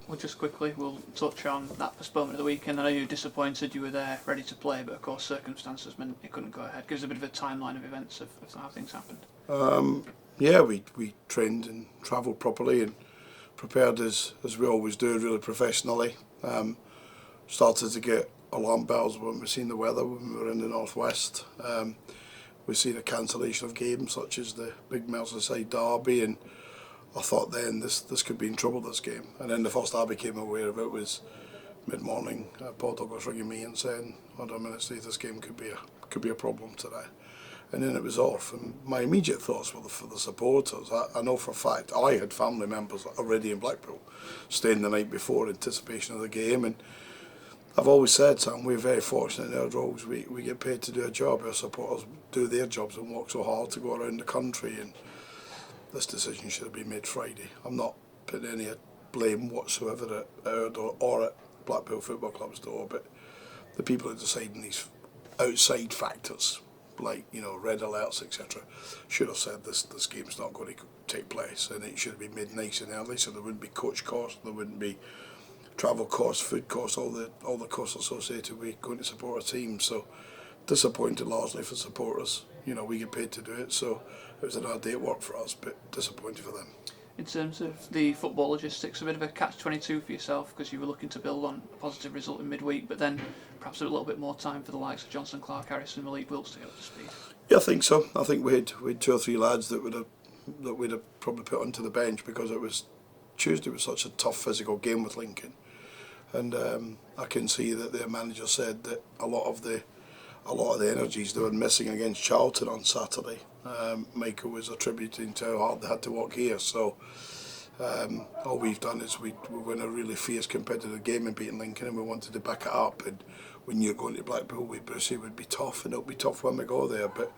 Well, just quickly, we'll touch on that postponement of the weekend. I know you were disappointed you were there ready to play, but of course circumstances meant it couldn't go ahead. Gives a bit of a timeline of events of how things happened. Yeah, we trained and travelled properly and prepared as we always do, really professionally. Started to get alarm bells when we seen the weather when we were in the northwest. We seen a cancellation of games such as the big Merseyside derby, and I thought then this could be in trouble, this game. And then the first I became aware of it was mid-morning. Paul Douglas ringing me and saying, "Hold on a minute, Steve, this game could be a problem today." And then it was off, and my immediate thoughts were for the supporters. I know for a fact I had family members already in Blackpool staying the night before in anticipation of the game, and I've always said, Sam, we're very fortunate in our roles. We get paid to do a job. Our supporters do their jobs and work so hard to go around the country, and this decision should have been made Friday. I'm not putting any blame whatsoever at our door or at Blackpool Football Club's door, but the people who are deciding these outside factors, like, you know, red alerts, etc., should have said this game's not going to take place, and it should have been made nice and early, so there wouldn't be coach costs, there wouldn't be travel costs, food costs, all the costs associated with going to support a team. So disappointed largely for supporters. You know, we get paid to do it, so it was an hard day at work for us, but disappointed for them. In terms of the football logistics, a bit of a catch-22 for yourself because you were looking to build on a positive result in midweek, but then perhaps a little bit more time for the likes of Johnson, Clark, Harrison, Malik Wilkes to get up to speed. Yeah, I think so. I think we had 2 or 3 lads that we'd have probably put onto the bench because it was Tuesday was such a tough physical game with Lincoln, and I can see that their manager said that a lot of the energies they were missing against Charlton on Saturday, Michael was attributing to how hard they had to work here. So all we've done is we win a really fierce competitive game and beating Lincoln, and we wanted to back it up. And when you're going to Blackpool with Brucey, it would be tough, and it'll be tough when we go there, but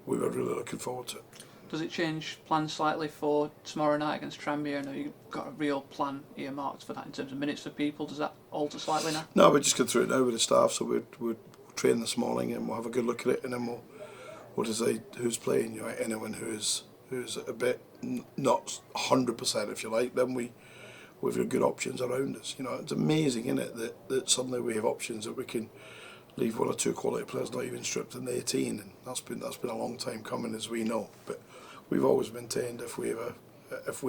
we were really looking forward to it. Does it change plans slightly for tomorrow night against Tranmere? I know you've got a real plan earmarked for that in terms of minutes for people. Does that alter slightly now? No, we're just going through it now with the staff, so we'll train this morning and we'll have a good look at it, and then we'll decide who's playing. You know, anyone who's a bit not 100%, if you like, then we've got good options around us. You know, it's amazing, isn't it, that suddenly we have options that we can leave 1 or 2 quality players not even stripped in the 18, and that's been a long time coming, as we know. But we've always maintained if we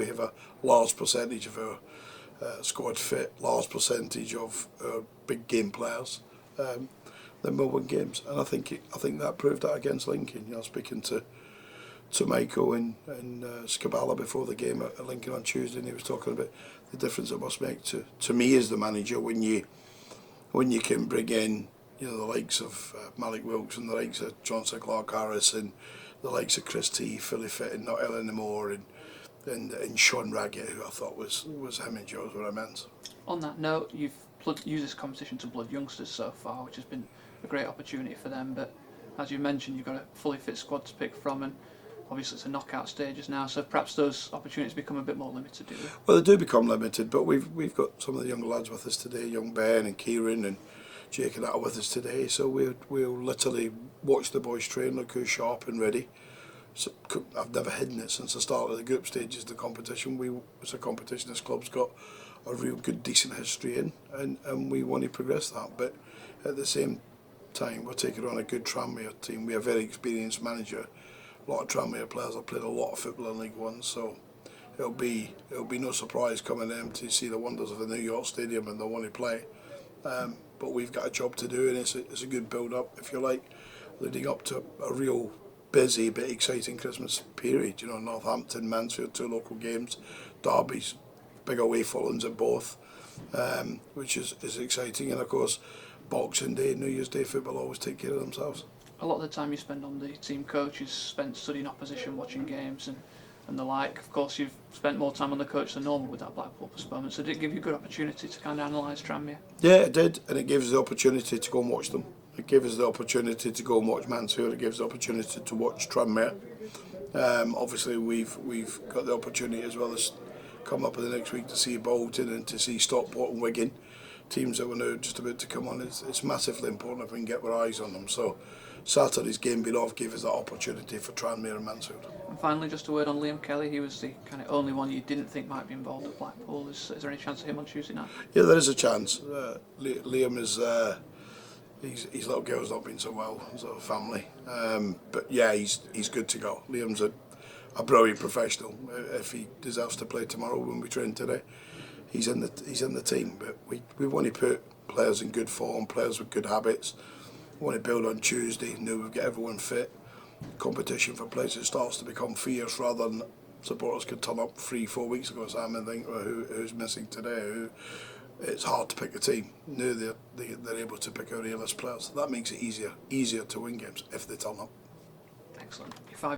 have a large percentage of our squad fit, large percentage of big game players, then we'll win games. And I think that proved that against Lincoln. You know, speaking to Michael and Scabala before the game at Lincoln on Tuesday, and he was talking about the difference it must make to me as the manager when you can bring in, you know, the likes of Malik Wilkes and the likes of Johnson, Clark, Harris, and the likes of Chris T, Philly Fitton, not ill anymore, and Sean Raggett, who I thought was him and Joe's were immense. On that note, you've used this competition to blood youngsters so far, which has been a great opportunity for them, but as you mentioned, you've got a fully fit squad to pick from, and obviously it's a knockout stages now, so perhaps those opportunities become a bit more limited, do they? Well, they do become limited, but we've got some of the younger lads with us today, young Ben and Kieran and Jake and that are with us today, so we'll literally watch the boys train, look who's sharp and ready. So I've never hidden it since the start of the group stages of the competition. It's a competition this club's got a real good, decent history in, and we want to progress that. But at the same time, we're taking on a good Tranmere team. We have a very experienced manager. A lot of Tranmere players have played a lot of football in League One, so it'll be no surprise coming in to see the wonders of the New York Stadium and they want to play. But we've got a job to do, and it's a good build-up, if you like, leading up to a real busy but exciting Christmas period. You know, Northampton, Mansfield, 2 local games, derbies, big away followings at both, which is exciting. And of course, Boxing Day, New Year's Day football always take care of themselves. A lot of the time you spend on the team coach is spent studying opposition, watching games and the like. Of course, you've spent more time on the coach than normal with that Blackpool postponement, so did it give you a good opportunity to kind of analyse Tranmere? Yeah, it did, and it gave us the opportunity to go and watch them. It gave us the opportunity to go and watch Mansfield. It gives the opportunity to watch Tranmere. Obviously, we've got the opportunity as well as come up in the next week to see Bolton and to see Stockport and Wigan, teams that were now just about to come on. It's massively important if we can get our eyes on them. So Saturday's game being off gave us that opportunity for Tranmere and Mansfield. And finally, just a word on Liam Kelly. He was the kind of only one you didn't think might be involved at Blackpool. Is there any chance of him on Tuesday night? Yeah, there is a chance. Liam is his little girl's not been so well, so family. But yeah, he's good to go. Liam's a brilliant professional. If he deserves to play tomorrow when we train today, he's in the team. But we want to put players in good form, players with good habits. We want to build on Tuesday. Know we've got everyone fit. Competition for places starts to become fierce rather than supporters could turn up 3-4 weeks ago, Sam, and think, well, who's missing today? It's hard to pick a team. Now they're able to pick out A-list players. That makes it easier to win games if they turn up. Excellent. Your 5